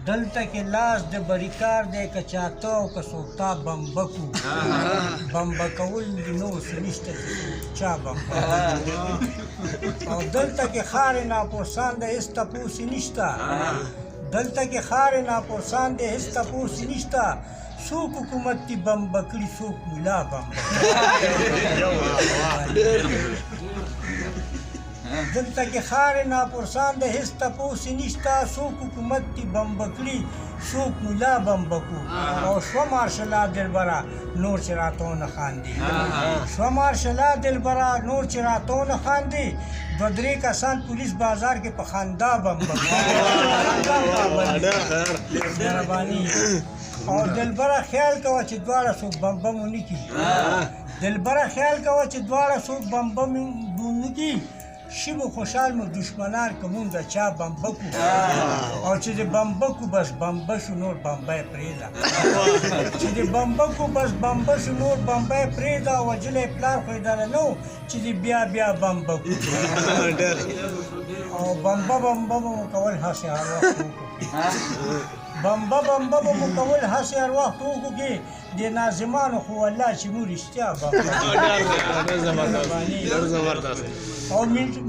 دلته کې لاس د بریکار دی که چاته او که سوکتا بمبکو بمبکول دي نو څه نشته چې چا بمبکو او دلته کې خارې ناپرسان دی هېڅ تپوسې نشته دلته کې خارې ناپرسان دی هېڅ تپوسې نشته څوک حکومت دي بمبه کړي څوک ملا بمبه دلته کې خارې ناپرسان د هېڅ تپوسې نشته څوک حکومت دي بمبه کړي څوک ملا بمبه کو او شوه مارشلا دلبره نور چې راته ونه خاندي شوه مارشلا دلبره نور چې راته ونه خاندي دوه درې کسان پولیس بازار کې په خندا بمبه مهرباني او دلبره خیال کوه چې دواړه څوک بمبه مو نه کړي دلبره خیال کوه چې دواړه څوک بمبه مو نه کړي شي به خوشحال مو دشمنان که مونږ د چا بمبه کو او چې د بمبه کو بس بمبه شو نور بمبه یې پرېږده چې د بمبه کو بس بمبه شو نور بمبه یې پرېږده وجلی پلار خو یې دله نه و چې د بیا بمبه کو او بمبه به مو کول هسې هر وخت وکړو بمبه به مو کول هسې هر وخت وکړو د ناظمانو خو والله چې مو رښتیا او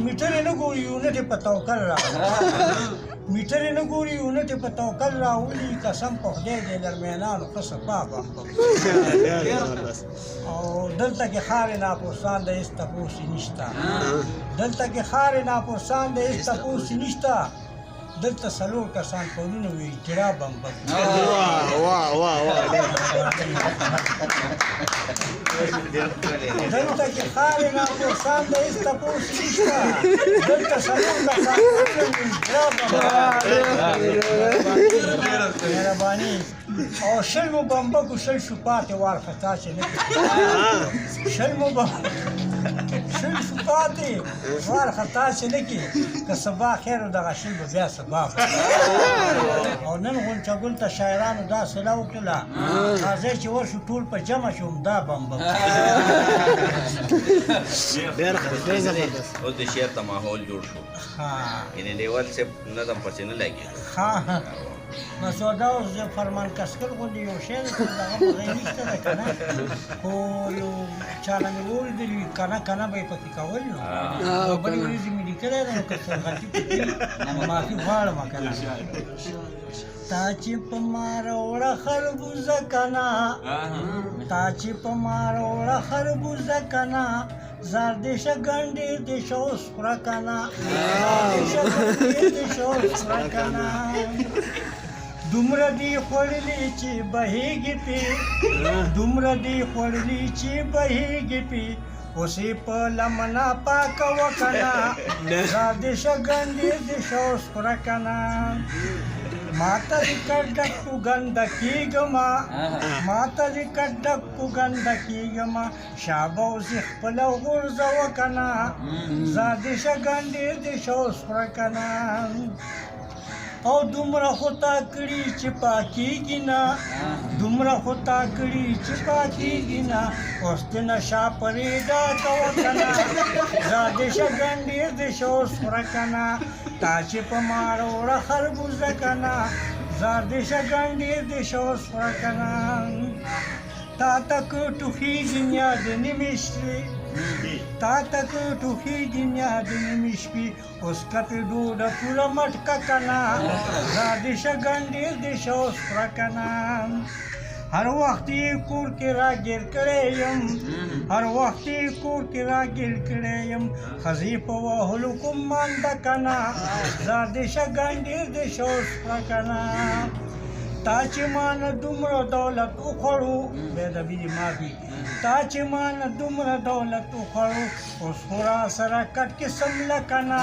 میټر یې نه ګوري یونټ یې په توکل راغلی میټر یې نه ګوري یونټ یې په توکل راولي قسم په خدای د لرمینانو ښه صفا بمبه او دلته کې خارې ناپرسان د هېڅ تپوسې نشته دلته کې خارې ناپرسان د هېڅ تپوسې نشته دلته څلور کسان کولونه وي اجترا بمبه دلته کې خارې ناپرسان د هېڅ تپوسې نشته دلته څلور کسان کولونه وي اجترا بمبه مهرباني او شل مو بمبه کو شل شو پاتې وارخطا چې نه شل مو شل شو پاتې وارخطا چې نه کړي که سبا خیر و دغه شل به بیا سبا او نن غونچه ته شاعرانو دا صله وکړله راځئ چې ورشو ټول په جمع شو دا بمبه اوس د شعر ته ماحول جوړ شو یعنې لیول صاحب نظم پسې نه لګېږي بس دا اوس د فرمان کسکل غوندې یو شی دی خو دغه مغی نشته ده که نه خو یو چاله مې ولیدلي وي کنه به یې پکې کول نو بلې ورځې مې لیکلی ده نو که څه غلطي پکې معافي غواړم که نه تا چې په ما راوړه خربوزه که نه تا چې په ما راوړه خربوزه که نه زردشه ګنډې د شوس خوره که نه زردشه ګنډې د شوس خوره که نه دومره دی خوړلي چې بهیږي پې دومره دی خوړلي چې بهیږي پې اوس یې په لمنه پاکه وکنه زردشه ګنډې د شوس خوره که نه ماته دې کډکو ګنده کېږمه ماته دې کډکو ګنده کېږمه شابه اوس یې خپله غورځوه که نه زردشه ګنډې د شوس خوره که نه او دومره خو تا کړي چې پاکېږي نه دومره خو تا کړي چې پاکېږي نه اوس دې نشه پرېږده کوه که نه زردشه ګنډې د شوس خوره که نه تا چې په ما راوړه خربوزه که نه زردشه ګنډې د شوس خوره که نه تا ته که ټوخېږي نیا د نیمې شپې تا ته که ټوخېږي نیا د نیمې شپې اوس کپې ډوډه پوره مټکه که نه زردشه ګنډې د شوس خوره که نه هر وخت یې کور کې راګیر کړی یم هر وخت یې کور کې راګیر کړی یم ښځې په وهلو کوم مانده که نه زردشه ګنډې د شوس خوره که نه تا چې ما نه دومره دولت وخوړو بېادبي دې معافي تا چې ما نه دومره دولت وخوړو اوس خو را سره کټ کې سمله که نه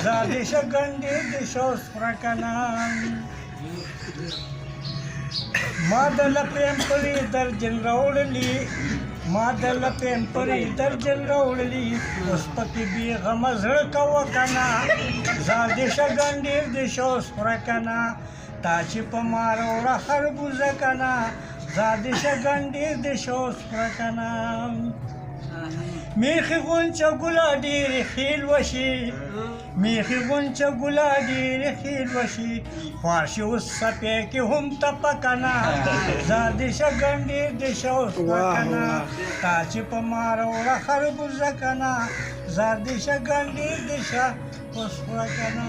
زردشه ګنډې د شوس خوره که نه ما د لپیم پرې درجن راوړلي ما د لپیم پرې درجن راوړلي اوس پکې بېغمه زړه کوه که نه زردشه ګنډې د شوس خوره که نه تا چې په ما راوړه خربوزه که نه زردشه ګنډې د شوس خوره که نه میخي غونچه ګله ډېرې خیل وشي میخي غونچه ګله ډېرې خیل وشي خواشي اوس څپې کې هم تپه که نه زار دې شه ګنډې دې شه اوس که نه تا چې په ما راوړه خربوزه که نه زار دې شه ګنډې دې شه اوس که نه